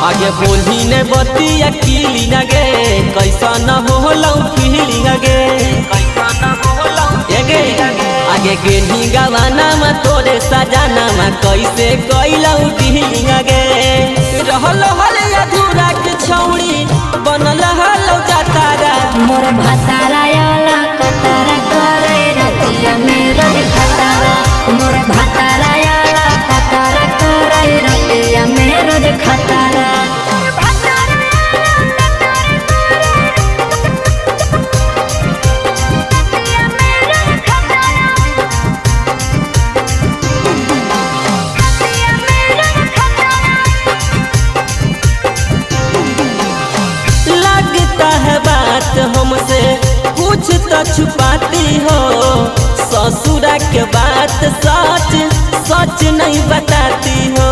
आगे बोली ने बतिया कीली न गे कैसा न होलौ फीलिंग गे आगे गेली गवाना में तोरे सजाना में कैसे कैलौ डीलिंग गे रहल हल अधूरा के छौड़ी बनल हलौ जातारा मोर भातारा याला कतारा करे रतिया मेरा खतारा मोर भातारा याला कतारा करे रतिया मेरा खतारा हमसे कुछ तो छुपाती हो ससुरा के बात सच सच नहीं बताती हो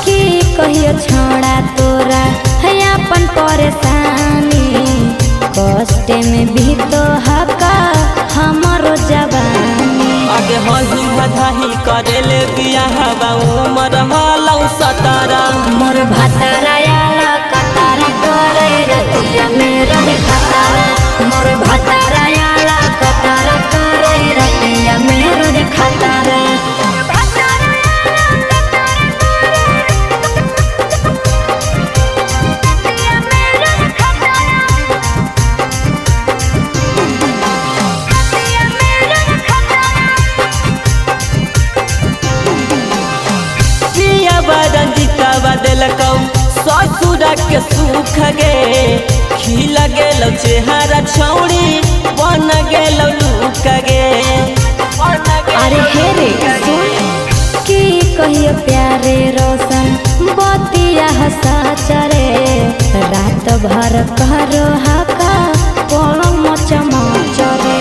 कि कहियो छोड़ा तोरा है अपन परेशानी कष्ट में भी तो हका हमारो जवानी आगे हही बधाई करेले बियाह बा उमर हलौ 17 मोर भातारा याला कतारा करे रतिया मेरा खतारा मोर भातारा याला कतारा करे रतिया मेरा खतारा ससुरा के सुख गे खिल गेल चेहरा छौड़ी बन गेल लूक गे अरे हे रे सुन कि कहियो प्यारे रोशन बतिया हंसा चरे रात भर करो हका पलंग मचमचरे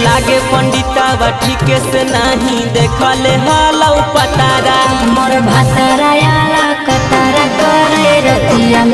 लागे पंडिता ठीक से नहीं देखले हलौ पतारा मोर भातारा याला कतारा करे रतिया